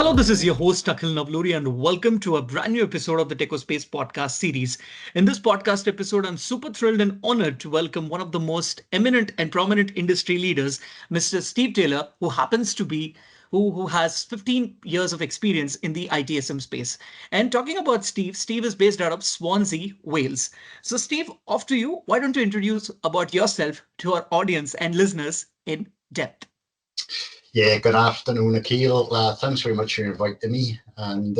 Hello, this is your host Akhil Navluri, and welcome to a brand new episode of the TechOSpace podcast series. In this podcast episode, I'm super thrilled and honored to welcome one of the most eminent and prominent industry leaders, Mr. Steve Taylor, who happens to be who has 15 years of experience in the ITSM space. And talking about Steve, Steve is based out of Swansea, Wales. So, Steve, off to you. Why don't you introduce about yourself to our audience and listeners in depth? Yeah, good afternoon, Akhil. Thanks very much for inviting me, and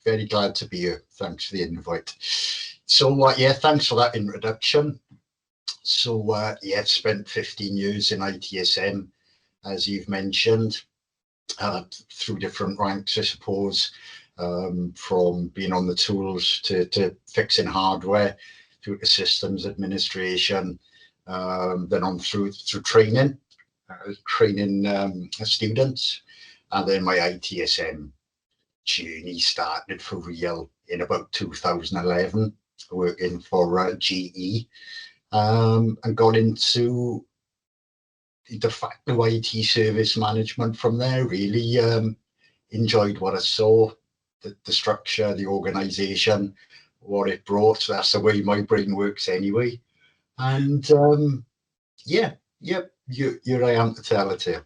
very glad to be here. Thanks for the invite. So, thanks for that introduction. So, I've spent 15 years in ITSM, as you've mentioned, through different ranks, I suppose, from being on the tools to fixing hardware, through to systems administration, then on through training. Training students, and then my ITSM journey started for real in about 2011, working for GE, and got into de facto IT service management from there. Really enjoyed what I saw, the structure, the organisation, what it brought. That's the way my brain works anyway. And here I am to tell it here.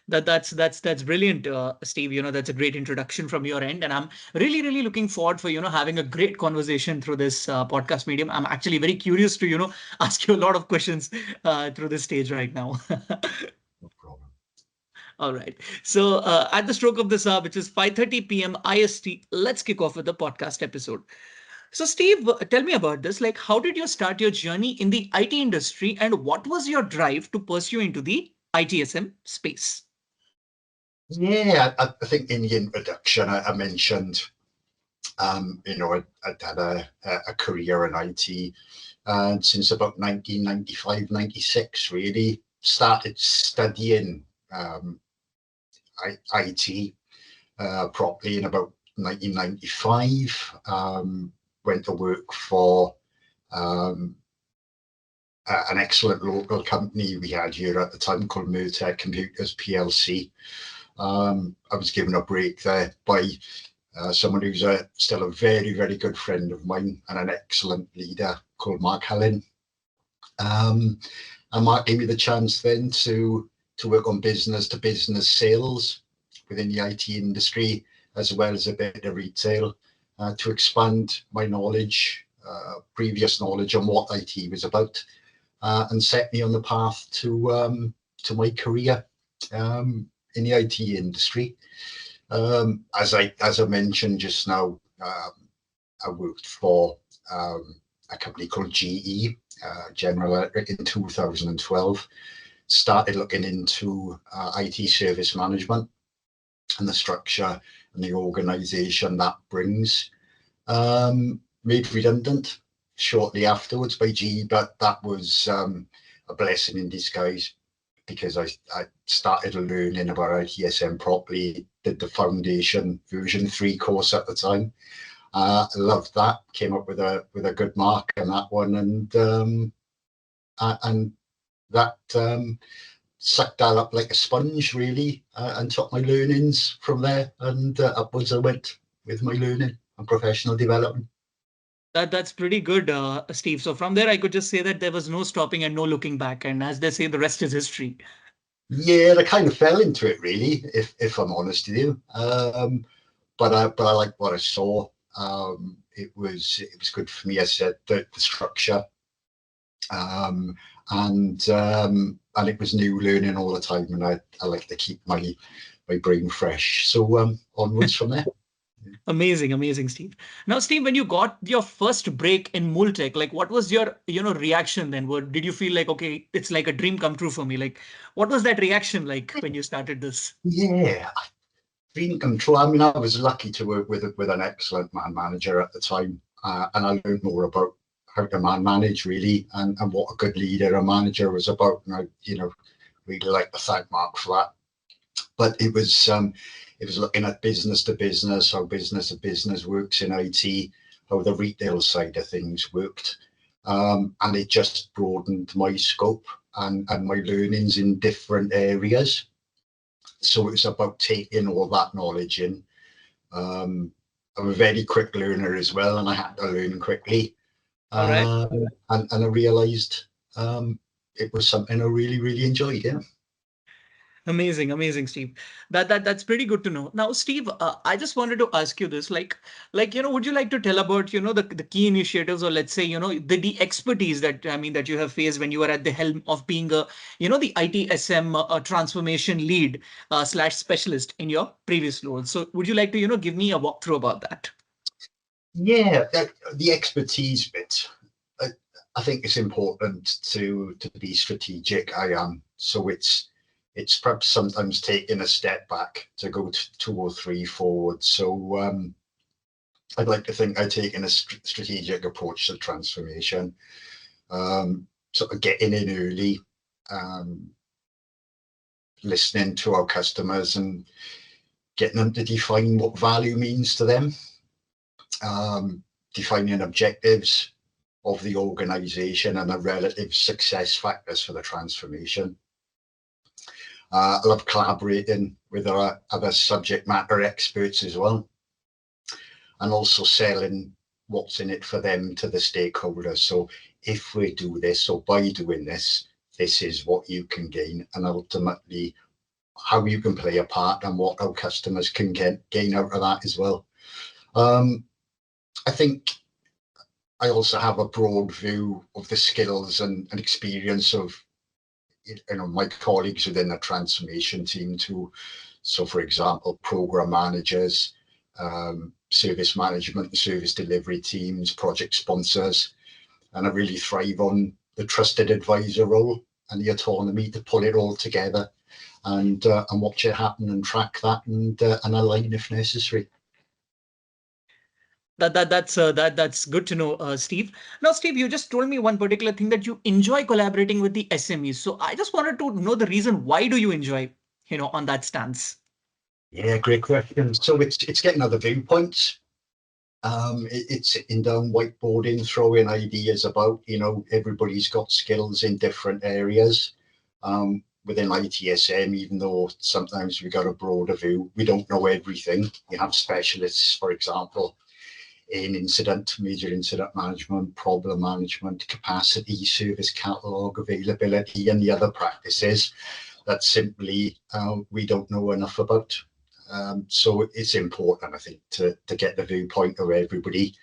That's brilliant, Steve. That's a great introduction from your end, and I'm really looking forward for having a great conversation through this podcast medium. I'm actually very curious to ask you a lot of questions through this stage right now. No problem. All right. So at the stroke of this hour, which is 5:30 p.m. IST, let's kick off with the podcast episode. So, Steve, tell me about this. Like, how did you start your journey in the IT industry, and what was your drive to pursue into the ITSM space? Yeah, I think in the introduction I mentioned, I'd had a career in IT, and since about 1995, 96, really started studying IT properly in about 1995. Went to work for um, an excellent local company we had here at the time called Mertech Computers PLC. I was given a break there by someone who's still a very good friend of mine and an excellent leader called Mark Helen. And Mark gave me the chance then to work on business to business sales within the IT industry, as well as a bit of retail, to expand my knowledge, previous knowledge on what IT was about, and set me on the path to my career in the IT industry. As I mentioned just now, I worked for a company called GE, General Electric, in 2012. Started looking into IT service management and the structure and the organisation that brings. Made redundant shortly afterwards by GE, but that was a blessing in disguise, because I started learning about ITSM properly, did the foundation version 3 course at the time. I loved that, came up with a good mark on that one, and that sucked that up like a sponge, really, and took my learnings from there, and upwards I went with my learning and professional development. That's pretty good, Steve. So from there, I could just say that there was no stopping and no looking back. And as they say, the rest is history. Yeah, I kind of fell into it, really, if I'm honest with you. But I liked what I saw. It was good for me, as I said, the structure, and it was new learning all the time, and I like to keep my brain fresh. So onwards from there. Amazing, Steve. Now, Steve, when you got your first break in Multech, like what was your, reaction then? What did you feel like, okay, it's like a dream come true for me? Like, what was that reaction like when you started this? Yeah, dream come true. I mean, I was lucky to work with an excellent man manager at the time, and I learned more about how to man manage, really, and what a good leader, a manager, was about. And I, really like to thank Mark for that. But it was looking at business to business, how business to business works in IT, how the retail side of things worked, and it just broadened my scope and my learnings in different areas. So it's about taking all that knowledge in. I'm a very quick learner as well, and I had to learn quickly. All right. And I realised it was something I really, really enjoyed. Yeah. Amazing, amazing, Steve. That's pretty good to know. Now, Steve, I just wanted to ask you this, would you like to tell about, the key initiatives, or let's say, the expertise that that you have faced when you were at the helm of being the ITSM transformation lead slash specialist in your previous role. So, would you like to, give me a walkthrough about that? Yeah, the expertise bit. I, I think it's important to be strategic. I am. So it's perhaps sometimes taking a step back to go two or three forward. So I'd like to think I've taken a strategic approach to transformation, sort of getting in early, um, listening to our customers and getting them to define what value means to them, defining objectives of the organization and the relative success factors for the transformation. I love collaborating with our other subject matter experts as well, and also selling what's in it for them to the stakeholders. So if we do this, or by doing this, this is what you can gain, and ultimately how you can play a part and what our customers can gain out of that as well. I think I also have a broad view of the skills and experience of my colleagues within the transformation team too. So, for example, program managers, service management and service delivery teams, project sponsors, and I really thrive on the trusted advisor role and the autonomy to pull it all together and watch it happen and track that and align if necessary. That's good to know, Steve. Now, Steve, you just told me one particular thing, that you enjoy collaborating with the SMEs. So I just wanted to know the reason why do you enjoy, on that stance? Yeah, great question. So it's getting other viewpoints. It's sitting down, whiteboarding, throwing ideas about. Everybody's got skills in different areas. Within ITSM, even though sometimes we got a broader view, we don't know everything. You have specialists, for example, in major incident management, problem management, capacity, service catalog, availability, and the other practices that simply we don't know enough about. So it's important, I think, to get the viewpoint of everybody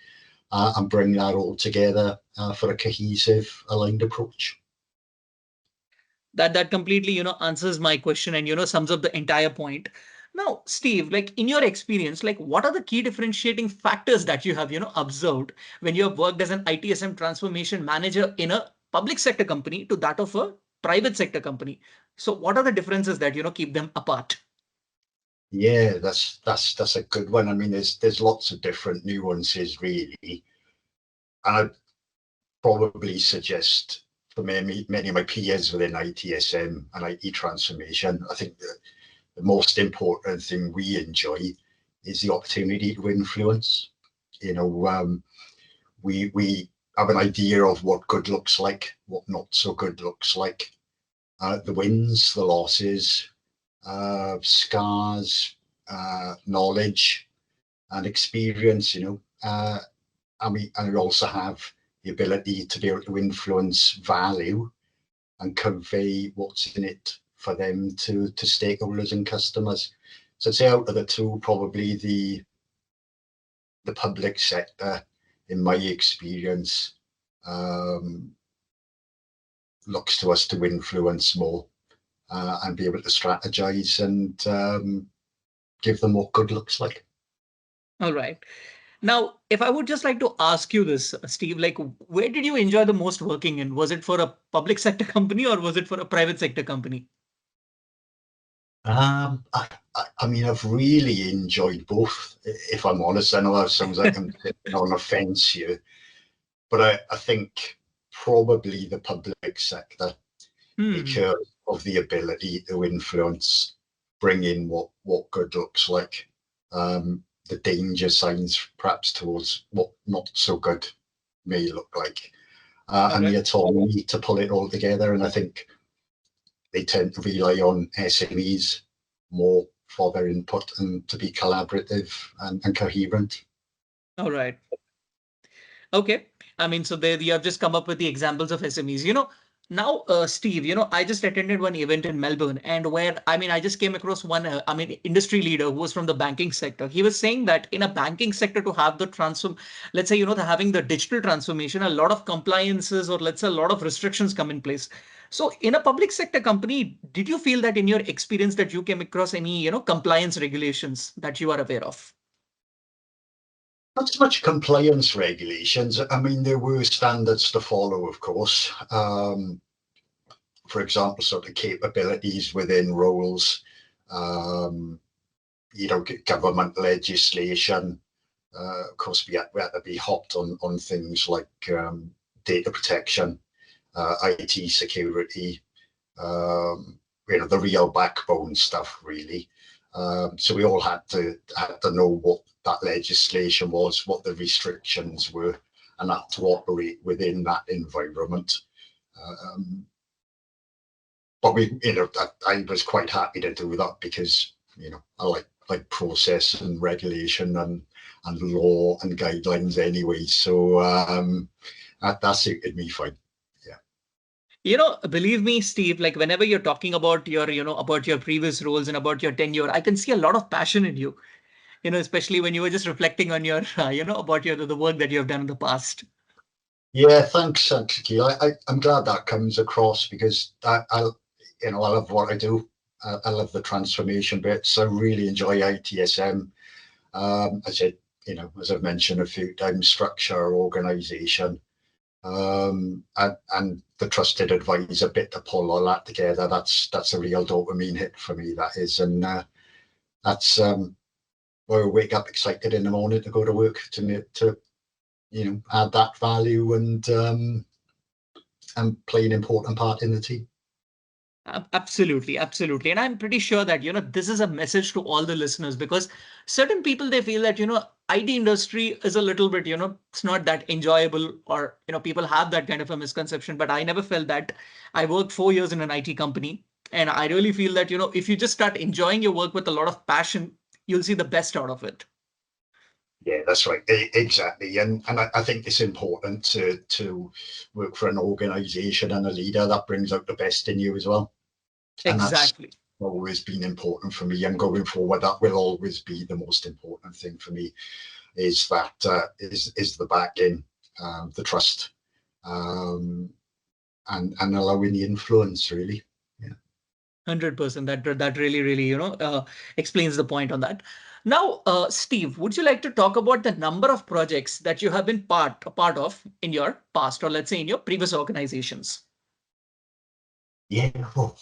and bring that all together for a cohesive, aligned approach. That completely, answers my question and, sums up the entire point. Now, Steve, like in your experience, like what are the key differentiating factors that you have, observed when you have worked as an ITSM transformation manager in a public sector company to that of a private sector company? So what are the differences that, keep them apart? Yeah, that's a good one. I mean, there's lots of different nuances, really, and I'd probably suggest for many of my peers within ITSM and IT transformation, I think the most important thing we enjoy is the opportunity to influence. We have an idea of what good looks like, what not so good looks like, the wins, the losses, scars, knowledge, and experience. And we also have the ability to be able to influence value and convey what's in it for them to stakeholders and customers. So I'd say out of the two, probably the public sector, in my experience, um, looks to us to influence more and be able to strategize and give them what good looks like. All right. Now, if I would just like to ask you this, Steve, like where did you enjoy the most working in? Was it for a public sector company or was it for a private sector company? I mean, I've really enjoyed both, if I'm honest. I know that sounds like I'm sitting on a fence here, but I think probably the public sector, Hmm. because of the ability to influence, bring in what good looks like, the danger signs perhaps towards what not so good may look like, All and the right. autonomy to pull it all together. And I think they tend to rely on SMEs more for their input and to be collaborative and coherent. All right. Okay. I mean, so there you have just come up with the examples of SMEs. Now, Steve, I just attended one event in Melbourne, and where, I mean, I just came across one, industry leader who was from the banking sector. He was saying that in a banking sector to have the transform, let's say, having the digital transformation, a lot of compliances or let's say a lot of restrictions come in place. So in a public sector company, did you feel that in your experience that you came across any, compliance regulations that you are aware of? Not so much compliance regulations. I mean, there were standards to follow, of course. For example, sort of capabilities within roles, um, government legislation. Of course, we had to be hot on things like data protection, IT security, the real backbone stuff, really. So we all had to know what that legislation was, what the restrictions were, and had to operate within that environment. But I was quite happy to do that because I like process and regulation and law and guidelines anyway. So that suited me fine. Believe me, Steve, like whenever you're talking about about your previous roles and about your tenure, I can see a lot of passion in you, especially when you were just reflecting on your, about the work that you have done in the past. Yeah, thanks, Keel. I'm glad that comes across because I love what I do. I love the transformation bits. I really enjoy ITSM. I said, as I've mentioned a few times, structure, organisation, and the trusted advisor bit to pull all that together. That's a real dopamine hit for me. That is, and that's where I wake up excited in the morning to go to work to add that value and play an important part in the team. Absolutely, absolutely. And I'm pretty sure that, this is a message to all the listeners because certain people, they feel that, IT industry is a little bit, it's not that enjoyable or, people have that kind of a misconception, but I never felt that. I worked 4 years in an IT company and I really feel that, if you just start enjoying your work with a lot of passion, you'll see the best out of it. Yeah, that's right. Exactly. And I think it's important to work for an organization and a leader that brings out the best in you as well. And that's Exactly. always been important for me. And going forward, that will always be the most important thing for me is that is the backing, the trust, and allowing the influence, really. Yeah. 100%. That really, really, explains the point on that. Now, Steve, would you like to talk about the number of projects that you have been a part of in your past, or let's say in your previous organizations? Yeah, well,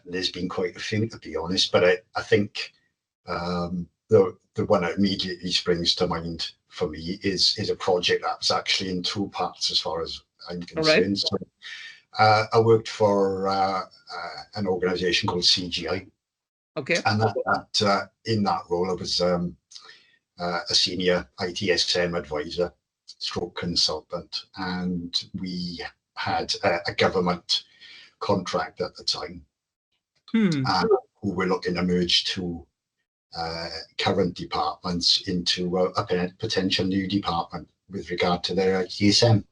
there's been quite a few, to be honest, but I think the one that immediately springs to mind for me is a project that's actually in two parts as far as I'm All right. concerned. So I worked for an organisation called CGI, Okay. and in that role I was a senior ITSM advisor, stroke consultant, and we had a government contract at the time, who were looking to merge two current departments into a potential new department with regard to their ITSM.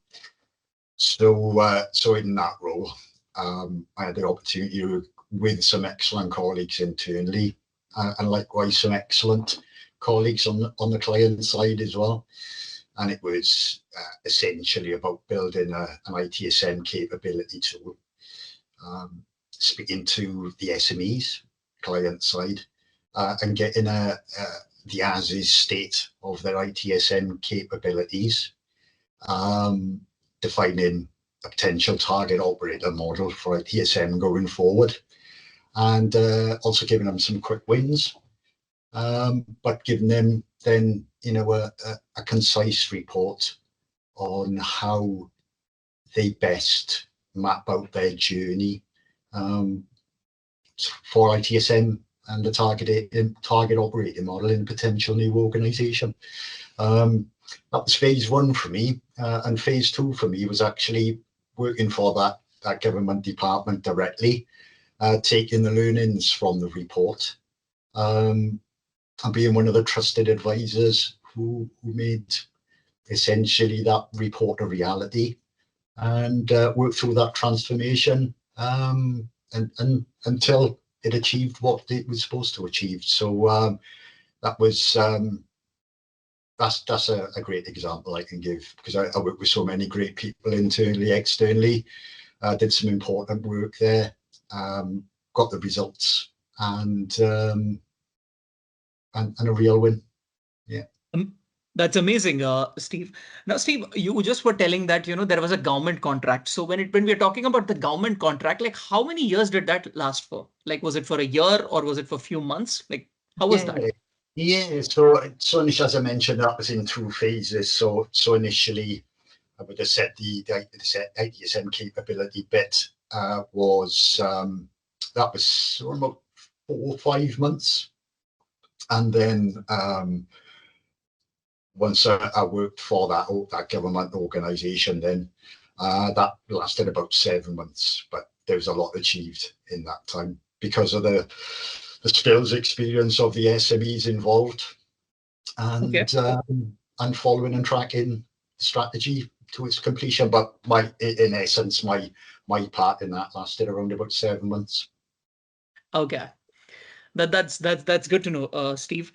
So in that role, I had the opportunity to work with some excellent colleagues internally, and likewise some excellent colleagues on the client side as well. And it was essentially about building an ITSM capability tool, speaking to the SMEs, client side, and getting the as-is state of their ITSM capabilities, defining a potential target operator model for ITSM going forward, and also giving them some quick wins, but giving them then a concise report on how they best map out their journey for ITSM and the target operating model in a potential new organisation. That was phase one for me, and phase two for me was actually working for that government department directly, taking the learnings from the report and being one of the trusted advisors who made essentially that report a reality and worked through that transformation and until it achieved what it was supposed to achieve. So that was that's a great example I can give, because I work with so many great people internally, externally. Did some important work there, got the results, and a real win. Yeah. Um, That's amazing, Steve. Now, Steve, you just were telling that, there was a government contract. So when we're talking about the government contract, like how many years did that last for? Like, was it for a year or was it for a few months? Like, how was Yeah, that? yeah. So initially, as I mentioned, that was in two phases. So initially, I would have said the ITSM capability bit was that was about 4 or 5 months, and then once I worked for that government organisation, then that lasted about 7 months. But there was a lot achieved in that time because of the skills experience of the SMEs involved, Okay. and following and tracking the strategy to its completion. But in essence, my part in that lasted around about 7 months. Okay. That's good to know, Steve.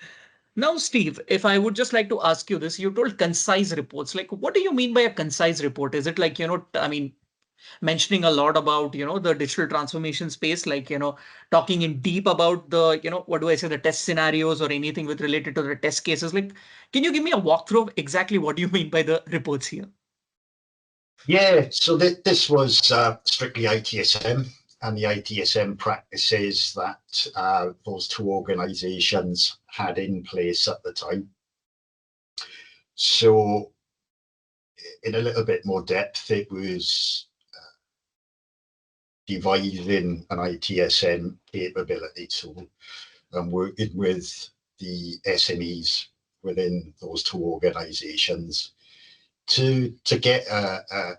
Now, Steve, if I would just like to ask you this, you told concise reports. Like, what do you mean by a concise report? Is it like, I mean, mentioning a lot about the digital transformation space, like talking in deep about the what do I say, the test scenarios or anything with related to the test cases? Like, can you give me a walkthrough of exactly what do you mean by the reports here? Yeah, so this was strictly ITSM and the ITSM practices that those two organisations had in place at the time. So, in a little bit more depth, it was devising an ITSM capability tool and working with the SMEs within those two organisations to get a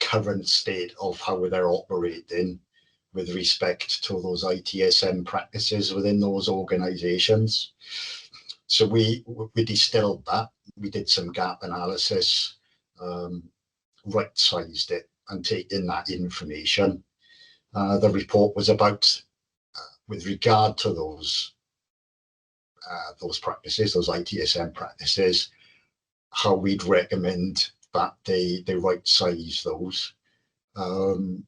current state of how they're operating with respect to those ITSM practices within those organisations. So we distilled that. We did some gap analysis, um, right-sized it, and taking that information. The report was about, with regard to those practices, those ITSM practices, how we'd recommend that they right-size those um,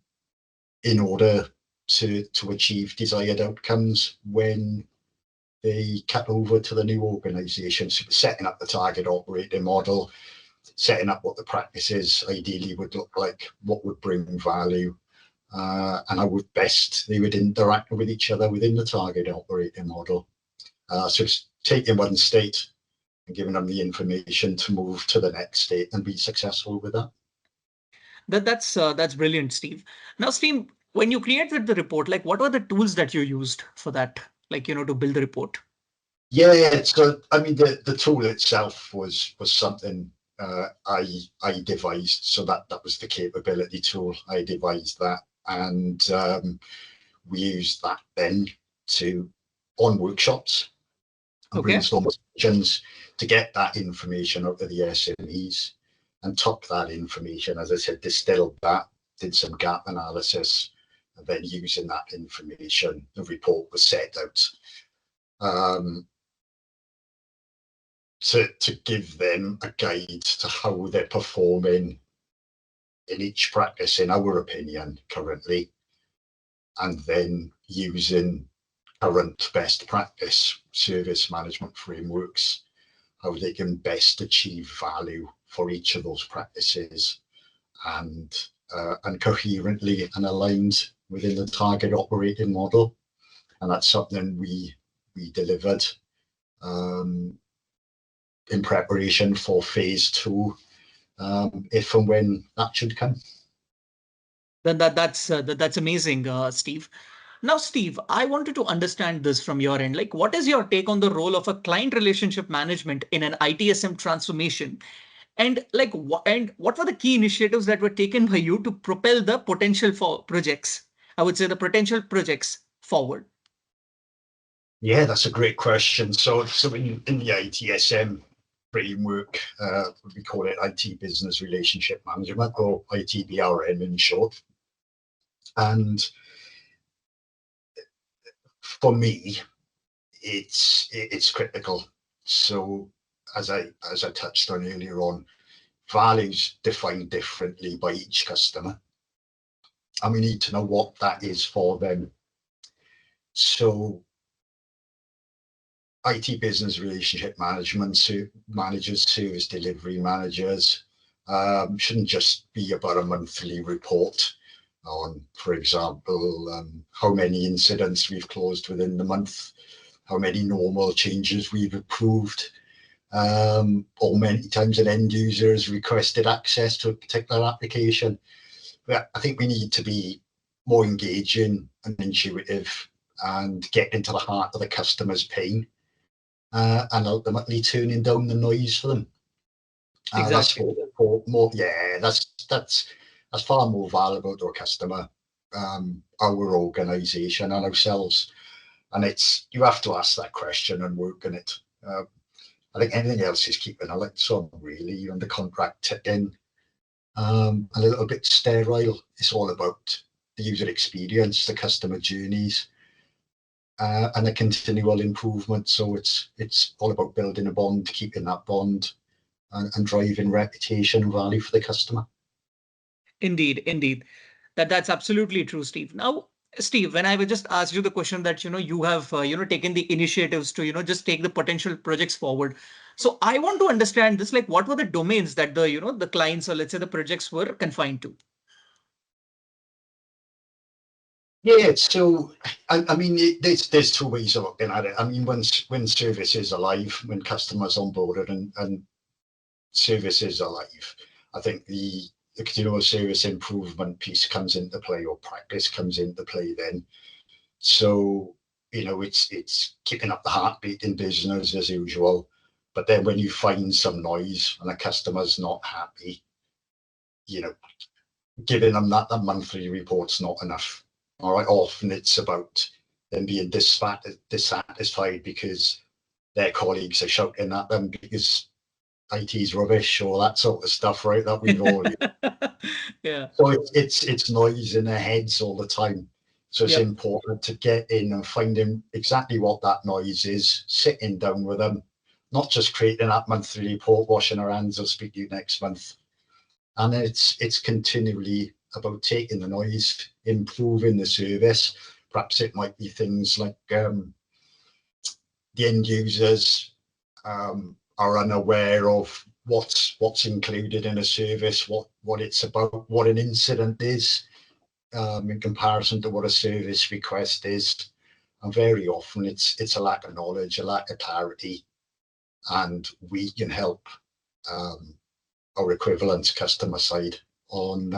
in order to achieve desired outcomes when they cut over to the new organisation. So setting up the target operating model, setting up what the practices ideally would look like, what would bring value, and how would best they would interact with each other within the target operating model. So it's taking one state and giving them the information to move to the next state and be successful with that. That's brilliant, Steve. Now, Steve, when you created the report, like what were the tools that you used for that, like to build the report? Yeah, so I mean the tool itself was something I devised. So that was the capability tool. I devised that, and we used that then to on workshops and Okay. brainstorm sessions to get that information out of the SMEs and took that information, as I said, distilled that, did some gap analysis, and then using that information, the report was set out. Um, to give them a guide to how they're performing in each practice, in our opinion, currently, and then using current best practice service management frameworks, how they can best achieve value for each of those practices and coherently and aligned within the target operating model. And that's something we delivered um, in preparation for phase two, if and when that should come. That's amazing, Steve. Now, Steve, I wanted to understand this from your end. Like, what is your take on the role of a client relationship management in an ITSM transformation? And like, and what were the key initiatives that were taken by you to propel the potential for projects? I would say the potential projects forward. Yeah, that's a great question. So in the ITSM framework, we call it IT Business Relationship Management, or ITBRM in short. And for me, it's critical. So as I touched on earlier on, values defined differently by each customer, and we need to know what that is for them. So IT business relationship managers, service delivery managers, shouldn't just be about a monthly report on, for example, how many incidents we've closed within the month, how many normal changes we've approved, or many times an end user has requested access to a particular application. But I think we need to be more engaging and intuitive and get into the heart of the customer's pain, and ultimately turning down the noise for them. That's Exactly. more, yeah, that's far more valuable to a customer, our organisation and ourselves. And you have to ask that question and work on it. I think anything else is keeping a lights on, really, and the contract ticking, a little bit sterile. It's all about the user experience, the customer journeys, and the continual improvement. So it's all about building a bond, keeping that bond, and driving reputation and value for the customer. Indeed, indeed. That's absolutely true, Steve. Now, Steve, when I will just ask you the question that you have taken the initiatives to just take the potential projects forward. So I want to understand this, like what were the domains that the clients, or let's say the projects, were confined to? Yeah, so I mean, there's two ways of looking at it. I mean, when service is alive, when customers onboarded and service is alive, I think the continual service improvement piece comes into play, or practice comes into play then. So it's keeping up the heartbeat in business as usual. But then when you find some noise and a customer's not happy, you know, giving them that monthly report's not enough. All right, often it's about them being dissatisfied because their colleagues are shouting at them because IT's rubbish, or that sort of stuff, right? That we've all. Yeah. So it's noise in their heads all the time. So it's Yep. important to get in and finding exactly what that noise is, sitting down with them, not just creating that monthly report, washing our hands, I'll speak to you next month. And it's continually about taking the noise, improving the service. Perhaps it might be things like the end users are unaware of what's included in a service, what it's about, what an incident is, in comparison to what a service request is. And very often it's a lack of knowledge, a lack of clarity, and we can help um, our equivalent customer side on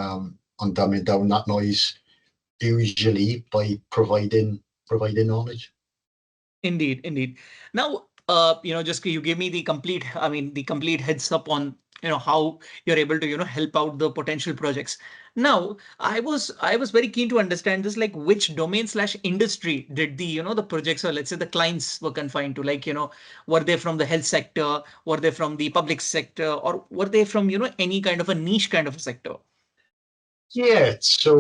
dumbing down that noise, usually by providing knowledge. Indeed, indeed. Now, just you gave me the complete, I mean, the complete heads up on, how you're able to, help out the potential projects. Now, I was very keen to understand this, like which domain slash industry did the projects, or let's say the clients, were confined to, like, were they from the health sector, were they from the public sector, or were they from, any kind of a niche kind of a sector? Yeah, so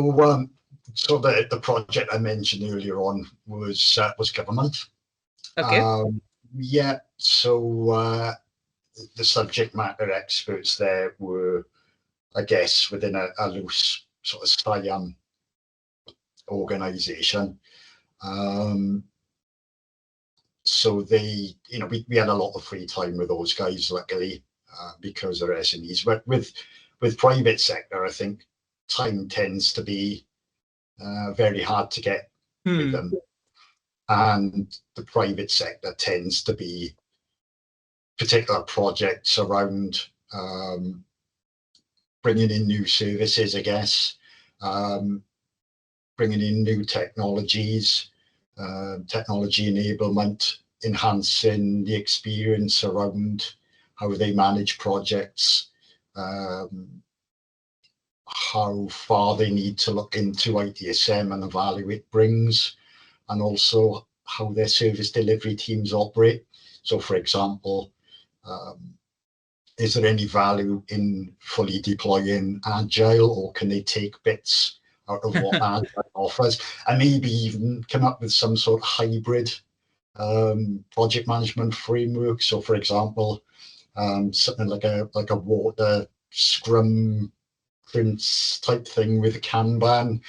the project I mentioned earlier on was government. Okay. Um, yeah, so the subject matter experts there were, I guess, within a loose sort of SIAM organisation. Um, so we had a lot of free time with those guys, luckily, because they're SMEs. But with private sector, I think time tends to be very hard to get with Hmm. them, and the private sector tends to be particular projects around bringing in new services, I guess, um, bringing in new technologies, technology enablement, enhancing the experience around how they manage projects, um, how far they need to look into ITSM and the value it brings, and also how their service delivery teams operate. So, for example, is there any value in fully deploying Agile, or can they take bits out of what Agile offers, and maybe even come up with some sort of hybrid project management framework? So, for example, something like a water Scrum Prince type thing with a Kanban.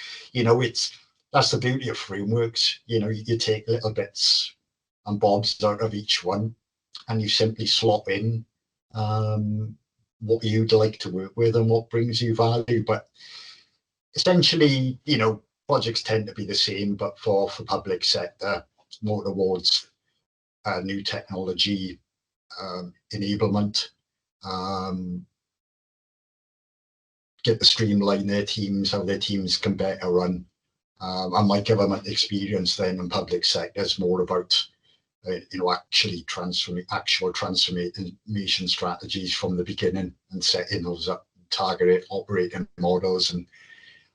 That's the beauty of frameworks. You take little bits and bobs out of each one, and you simply slot in what you'd like to work with and what brings you value. But essentially, projects tend to be the same, but for public sector, it's more towards new technology enablement, get to streamline their teams, how their teams can better run. And my government experience then in public sector is more about actual transformation strategies from the beginning, and setting those up, targeted operating models, and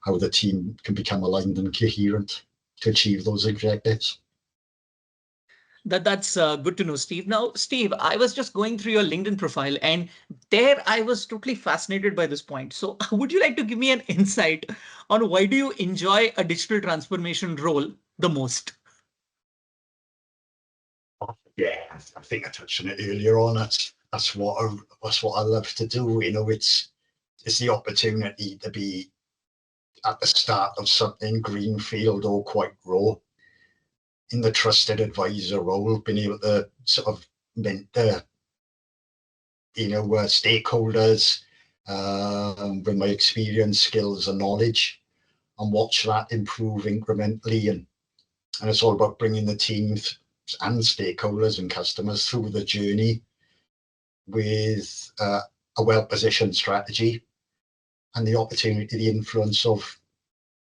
how the team can become aligned and coherent to achieve those objectives. That's good to know, Steve. Now, Steve, I was just going through your LinkedIn profile, and there I was totally fascinated by this point. So, would you like to give me an insight on why do you enjoy a digital transformation role the most? Yeah, I think I touched on it earlier on. That's what I love to do. It's the opportunity to be at the start of something greenfield or quite raw, in the trusted advisor role, being able to sort of mentor, stakeholders with my experience, skills, and knowledge, and watch that improve incrementally. And it's all about bringing the teams and stakeholders and customers through the journey with a well-positioned strategy, and the opportunity, the influence of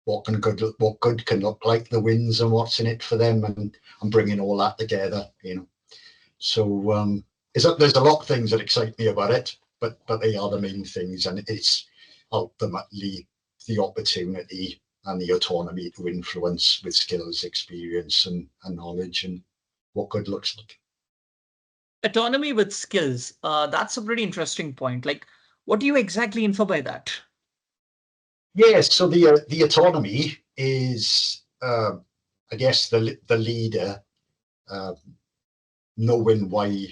what good can look like, the wins and what's in it for them, and bringing all that together. So there's a lot of things that excite me about it, but they are the main things, and it's ultimately the opportunity and the autonomy to influence with skills, experience, and knowledge, and what good looks like. Autonomy with skills. That's a pretty interesting point. Like, what do you exactly infer by that? Yes, so the autonomy is, I guess, the leader uh, knowing why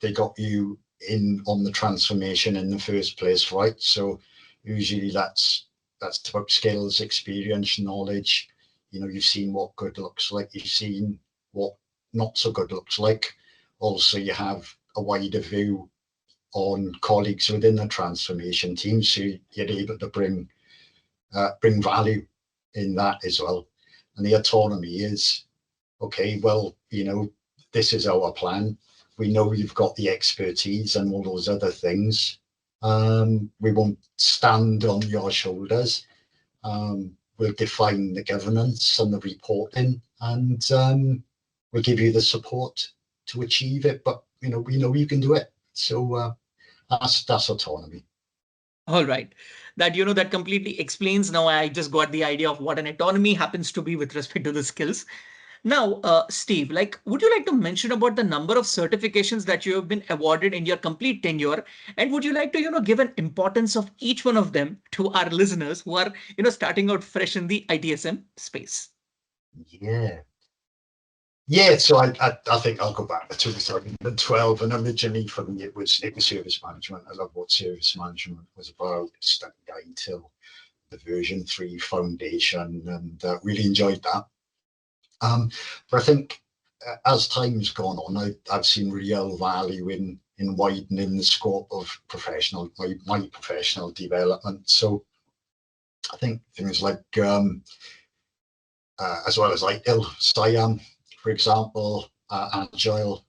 they got you in on the transformation in the first place, right? So usually that's about skills, experience, knowledge. You've seen what good looks like. You've seen what not so good looks like. Also, you have a wider view on colleagues within the transformation team, so you're able to bring value in that as well. And the autonomy is, okay, well, this is our plan. We know you've got the expertise and all those other things. We won't stand on your shoulders. We'll define the governance and the reporting, and we'll give you the support to achieve it. But we know you can do it. So that's autonomy. All right. That completely explains. Now I just got the idea of what an autonomy happens to be with respect to the skills. Now, Steve, would you like to mention about the number of certifications that you have been awarded in your complete tenure? And would you like to, give an importance of each one of them to our listeners who are, starting out fresh in the ITSM space? Yeah. Yeah, so I think I'll go back to 2012, and originally for me it was service management. I love what service management was about. Stuck down till the version 3 foundation, and really enjoyed that. But I think as time's gone on, I've seen real value in widening the scope of my professional development. So I think things like as well as ITIL, SIAM, for example, Agile,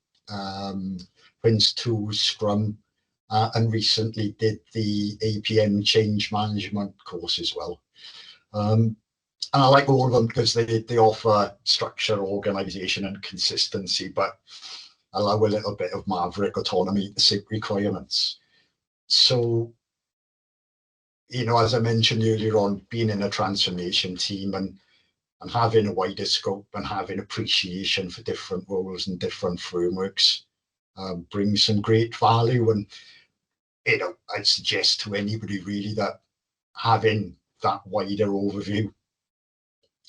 Prince 2, Scrum, and recently did the APM change management course as well. And I like all of them because they offer structure, organization, and consistency, but allow a little bit of maverick autonomy to suit requirements. So, as I mentioned earlier on, being in a transformation team and And having a wider scope and having appreciation for different roles and different frameworks brings some great value. And I'd suggest to anybody really that having that wider overview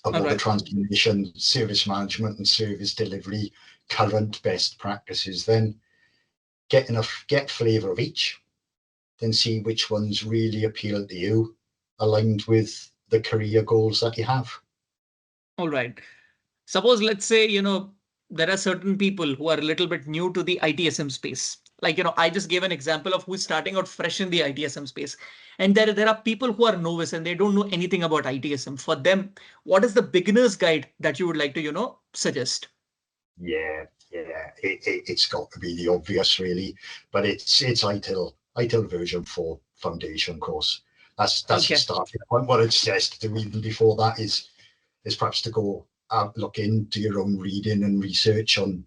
of All all the right. transformation, service management and service delivery, current best practices, then get flavour of each, then see which ones really appeal to you, aligned with the career goals that you have. All right. Suppose, let's say, there are certain people who are a little bit new to the ITSM space. Like, I just gave an example of who's starting out fresh in the ITSM space. And there are people who are novice and they don't know anything about ITSM. For them, what is the beginner's guide that you would like to, suggest? It's got to be the obvious, really, but it's ITIL version 4 foundation course. That's the Okay. starting point. What it says to do even before that is perhaps to go look into your own reading and research on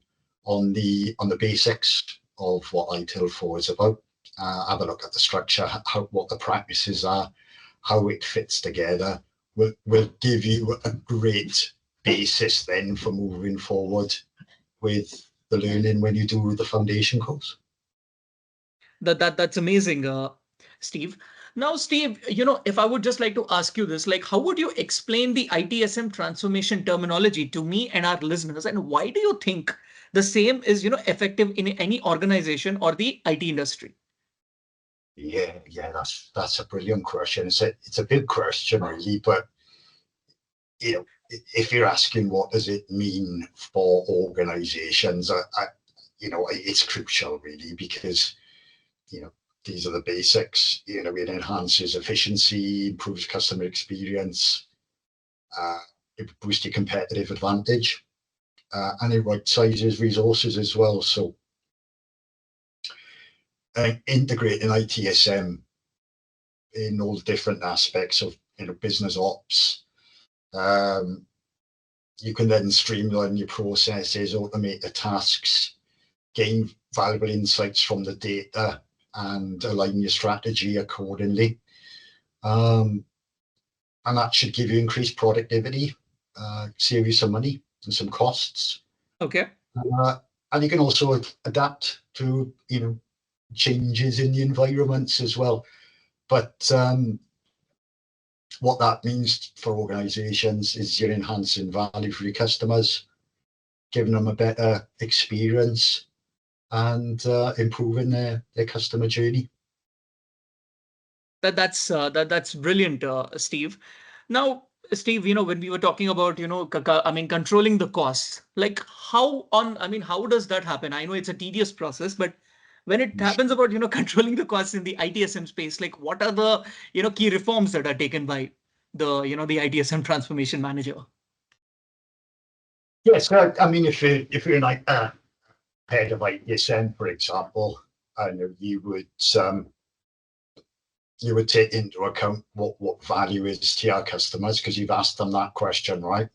the basics of what ITIL 4 is about. Have a look at the structure, what the practices are, how it fits together. Will give you a great basis then for moving forward with the learning when you do the foundation course. That's amazing, Steve. Now, Steve, if I would just like to ask you this, like, how would you explain the ITSM transformation terminology to me and our listeners, and why do you think the same is, effective in any organization or the IT industry? Yeah, that's a brilliant question. It's a big question, really, but if you're asking what does it mean for organizations, it's crucial, really, because these are the basics. It enhances efficiency, improves customer experience, it boosts your competitive advantage, and it right sizes resources as well. So integrating ITSM in all the different aspects of business ops. You can then streamline your processes, automate the tasks, gain valuable insights from the data, and align your strategy accordingly. And that should give you increased productivity, save you some money and some costs. Okay. And you can also adapt to changes in the environments as well. But what that means for organizations is you're enhancing value for your customers, giving them a better experience, and improving their customer journey. That's brilliant, Steve. Now, Steve, when we were talking about, controlling the costs, like how does that happen? I know it's a tedious process, but when it happens about, controlling the costs in the ITSM space, like what are the, key reforms that are taken by the ITSM Transformation Manager? Yes, I mean, if you're an head of ITSM, for example, I know you would take into account what value is to our customers, because you've asked them that question, right?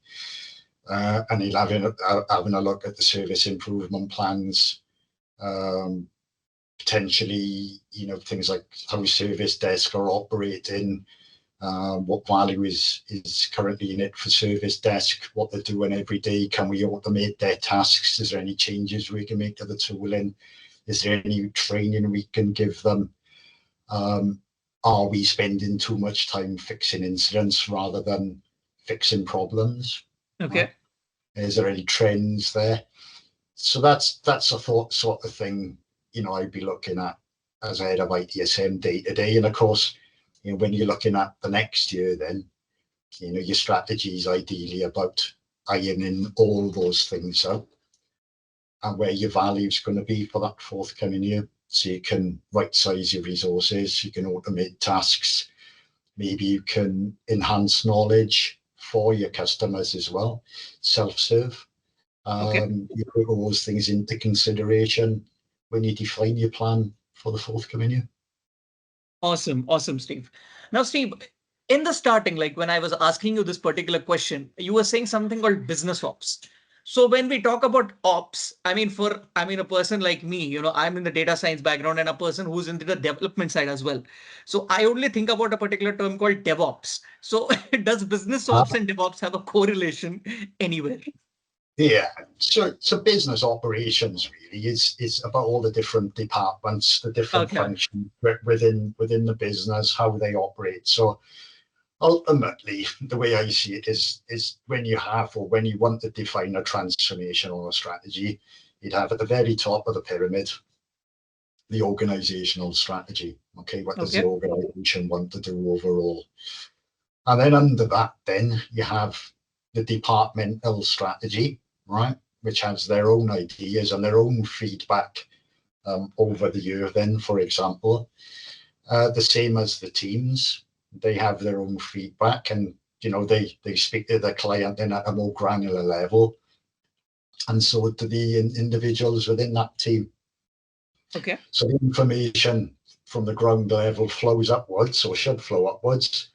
And you'll having a look at the service improvement plans, potentially, things like how service desk are operating, what value is currently in it for service desk, what they're doing every day. Can we automate their tasks? Is there any changes we can make to the tooling? Is there any training we can give them? Are we spending too much time fixing incidents rather than fixing problems? Okay. Is there any trends there? So that's a sort of thing, I'd be looking at as head of ITSM day to day. And of course, when you're looking at the next year, then, your strategy is ideally about ironing all those things out and where your value is going to be for that forthcoming year. So you can right size your resources, you can automate tasks, maybe you can enhance knowledge for your customers as well, self-serve. Okay. You put all those things into consideration when you define your plan for the forthcoming year. Awesome. Awesome, Steve. Now, Steve, in the starting, like when I was asking you this particular question, you were saying something called business ops. So when we talk about ops, a person like me, I'm in the data science background and a person who's in the development side as well. So I only think about a particular term called DevOps. So does business ops and DevOps have a correlation anywhere? Yeah, so business operations really is about all the different departments, the different Okay. functions within the business, how they operate. So ultimately, the way I see it is when you have or when you want to define a transformation or a strategy, you'd have at the very top of the pyramid the organizational strategy. Okay, what does the Okay. organization want to do overall? And then under that, then you have the departmental strategy, right, which has their own ideas and their own feedback over the year. Then, for example, the same as the teams, they have their own feedback, and they speak to the client in at a more granular level, and so do the individuals within that team. Okay. So the information from the ground level flows upwards, or should flow upwards,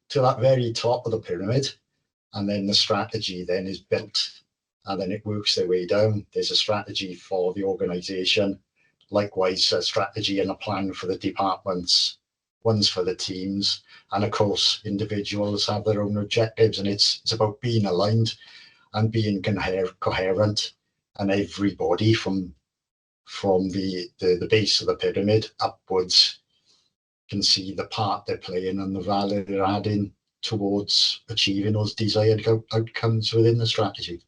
to that very top of the pyramid, and then the strategy then is built, and then it works their way down. There's a strategy for the organization, likewise a strategy and a plan for the departments, ones for the teams, and of course individuals have their own objectives, and it's about being aligned and being coherent, and everybody from the base of the pyramid upwards can see the part they're playing and the value they're adding towards achieving those desired outcomes within the strategy.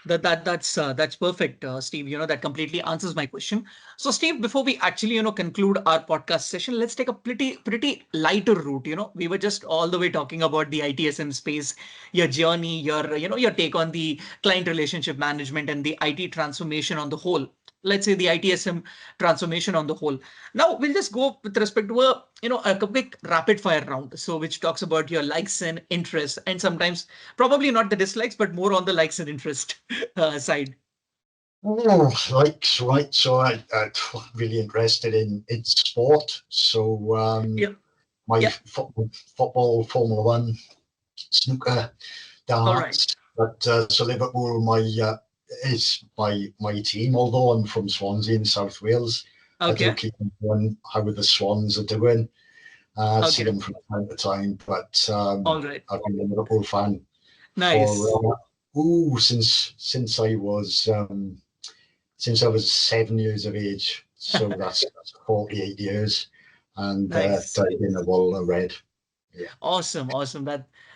That's perfect, Steve. That completely answers my question. So, Steve, before we actually conclude our podcast session, let's take a pretty lighter route. We were just all the way talking about the ITSM space, your journey, your take on the client relationship management and the IT transformation on the whole. Let's say the ITSM transformation on the whole. Now we'll just go with respect to a quick rapid fire round. So which talks about your likes and interests, and sometimes probably not the dislikes, but more on the likes and interest side. Oh, right. So I'm really interested in sport. So Yeah. my Yeah. football, Formula One, snooker, All right. darts. But so Liverpool, is my team. Although I'm from Swansea in South Wales, I do Okay. keep on how the Swans are doing. See Okay. them from time to time, but All right. I've been a Liverpool fan for Nice. since I was 7 years of age. So that's 48 years, and Nice. died in a wall of red. Yeah. Awesome. Awesome.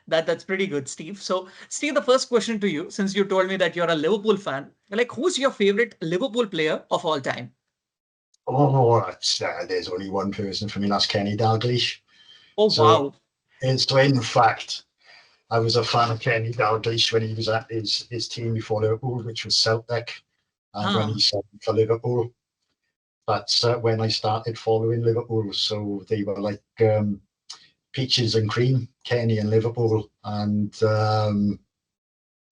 That's pretty good, Steve. So, Steve, the first question to you, since you told me that you're a Liverpool fan, like who's your favorite Liverpool player of all time? Oh, there's only one person for me. That's Kenny Dalglish. Oh, So, wow. so in fact, I was a fan of Kenny Dalglish when he was at his team before Liverpool, which was Celtic, and when he Ah, signed for Liverpool. That's when I started following Liverpool. So they were like peaches and cream, Kenny and Liverpool, and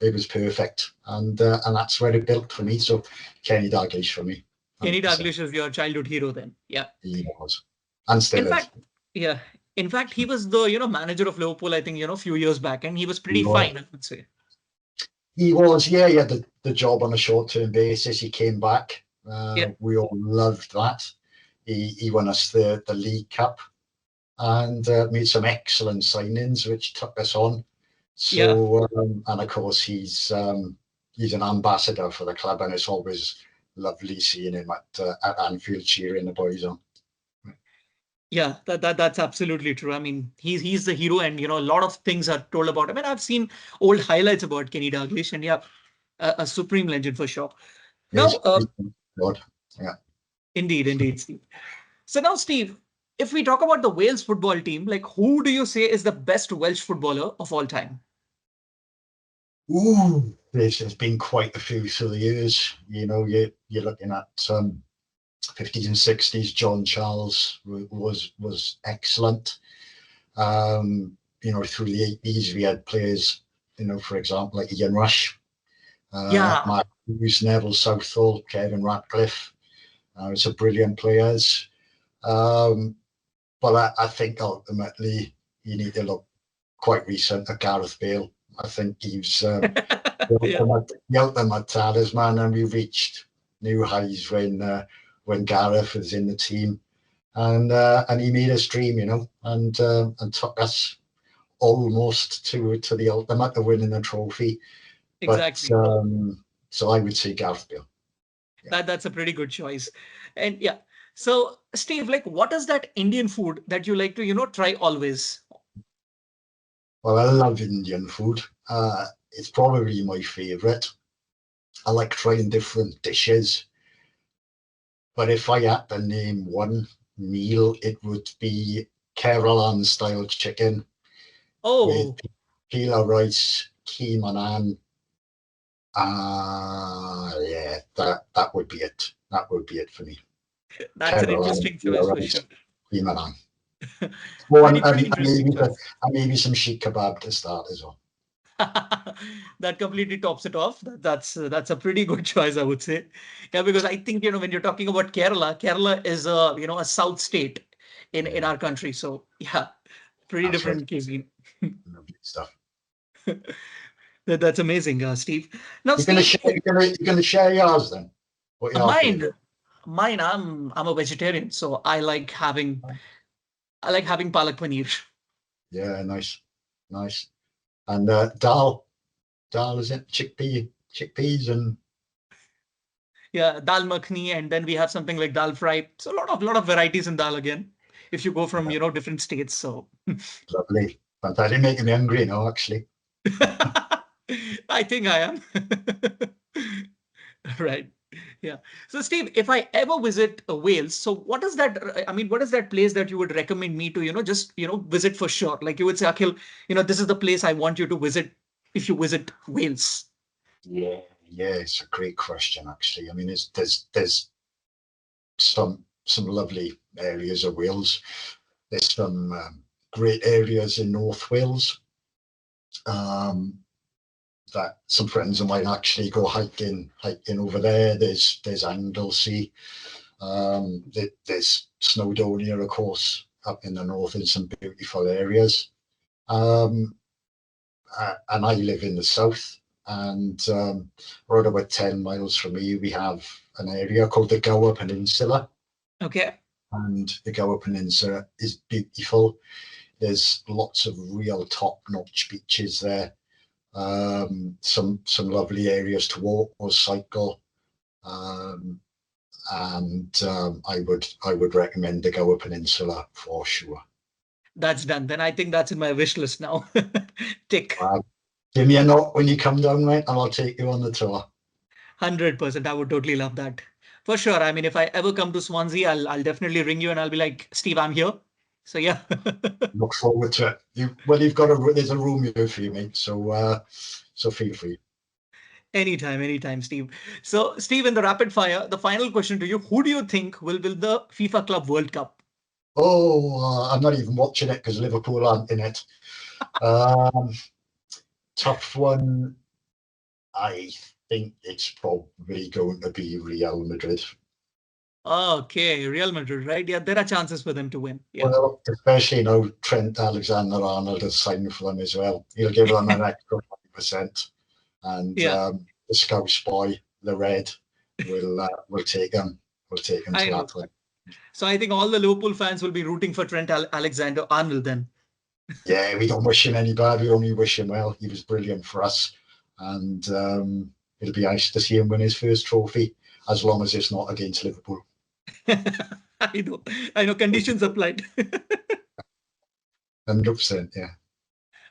it was perfect. And that's where it built for me. So Kenny Dalglish for me, Kenny 100%. Dalglish is your childhood hero then. Yeah. He was, and In still is. fact, yeah. In fact, he was the, manager of Liverpool, I think, a few years back, and he was He pretty was. fine, I would say. He was. Yeah, he had the job on a short-term basis. He came back. Yeah. We all loved that. He won us the League Cup and made some excellent signings, which took us on. Yeah. So, and of course, he's an ambassador for the club, and it's always lovely seeing him at Anfield cheering the boys on. Yeah, that's absolutely true. I mean, he's the hero, and a lot of things are told about him. And I've seen old highlights about Kenny Dalglish, and yeah, a supreme legend for sure. Now, He's God. Yeah. indeed, indeed, Steve. So now, Steve, if we talk about the Wales football team, like who do you say is the best Welsh footballer of all time? Ooh, there's been quite a few through the years. You're looking at 50s and 60s. John Charles was excellent. Through the 80s, we had players, for example, like Ian Rush, Yeah, Mark Hughes, Neville Southall, Kevin Ratcliffe. Some brilliant players. Um, but I think ultimately you need to look quite recent at Gareth Bale. I think he's Yeah, The ultimate talisman, and we reached new highs when Gareth was in the team, and he made us dream, and took us almost to the ultimate of winning a trophy. But exactly. so I would say Gareth Bale. Yeah. That's a pretty good choice. And yeah. So Steve, like what is that Indian food that you like to, try always? Well, I love Indian food. It's probably my favorite. I like trying different dishes, but if I had to name one meal, it would be Kerala style chicken with Oh, pila rice, keema naan. Yeah, that would be it. That would be it for me. that's an Kerala interesting pila choice for sure. rice, keema naan. Oh, Pretty interesting choice. and maybe some sheikh kebab to start as well. That completely tops it off. That's a pretty good choice, I would say. Yeah, because I think when you're talking about Kerala, Kerala is a south state in Yeah, our country. So yeah, pretty that's right. different cuisine. Lovely stuff. That's amazing, Steve. Now, You're gonna Steve, share. You're gonna share yours then. What your mine, favorite? mine. I'm a vegetarian, so I like having palak paneer. Yeah, nice, nice. And dal is it? Chickpeas, and Yeah, dal makhni, and then we have something like dal fry. So a lot of varieties in dal again. If you go from yeah, different states, so lovely. Fantastic. Making me hungry now, actually. I think I am. Right. Yeah. So, Steve, if I ever visit Wales, so what is that? I mean, what is that place that you would recommend me to, just, visit for sure? Like you would say, Akhil, this is the place I want you to visit if you visit Wales. Yeah, yeah, it's a great question, actually. I mean, there's some lovely areas of Wales. There's some great areas in North Wales um, that some friends of mine actually go hiking over there. There's Anglesey. There's Snowdonia, of course, up in the north in some beautiful areas. Um, and I live in the south, and right about 10 miles from me, we have an area called the Gower Peninsula. Okay. And the Gower Peninsula is beautiful. There's lots of real top-notch beaches there. Some lovely areas to walk or cycle. Um, and I would recommend the Gower Peninsula for sure. That's done. Then I think that's in my wish list now. Tick. Uh, Give me a note when you come down, mate, and I'll take you on the tour. 100%. I would totally love that. For sure. I mean, if I ever come to Swansea, I'll definitely ring you and I'll be like, Steve, I'm here. So yeah. Look forward to it. There's a room here for you, mate. So feel free. Anytime, Steve. So, Steve, in the rapid fire, the final question to you: who do you think will win the FIFA Club World Cup? Oh, I'm not even watching it because Liverpool aren't in it. Um, Tough one. I think it's probably going to be Real Madrid. Okay, Real Madrid, right? Yeah, there are chances for them to win. Yeah. Well, especially now Trent Alexander-Arnold has signed for them as well. He'll give them an extra 5%, and Yeah, the Scouse boy, the Red, will take him. Will take him to I know. that one. So I think all the Liverpool fans will be rooting for Trent Alexander-Arnold then. Yeah, we don't wish him any bad. We only wish him well. He was brilliant for us, and it'll be nice to see him win his first trophy, as long as it's not against Liverpool. I know, I know. Conditions applied. 100%, yeah.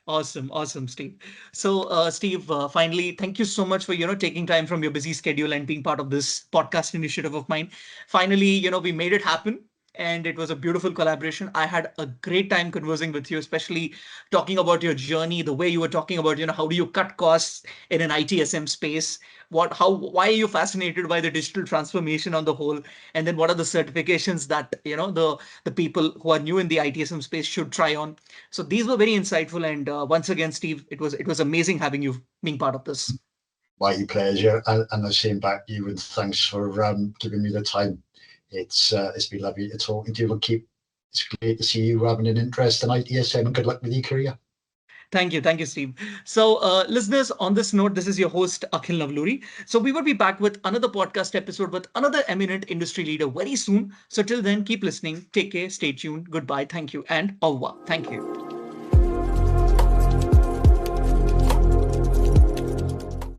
Awesome, Steve. So, Steve, finally, thank you so much for taking time from your busy schedule and being part of this podcast initiative of mine. Finally, we made it happen, and it was a beautiful collaboration. I had a great time conversing with you, especially talking about your journey, the way you were talking about how do you cut costs in an ITSM space. Why are you fascinated by the digital transformation on the whole, and then what are the certifications that the people who are new in the ITSM space should try on. So these were very insightful, and once again, Steve, it was amazing having you being part of this. My pleasure, and the same back to you. And thanks for giving me the time. It's been lovely to talk to you. It's great to see you having an interest in ITSM, and good luck with your career. Thank you, Steve. So, listeners, on this note, this is your host, Akhil Navluri. So, we will be back with another podcast episode with another eminent industry leader very soon. So, till then, keep listening. Take care, stay tuned. Goodbye. Thank you. And au revoir. Thank you.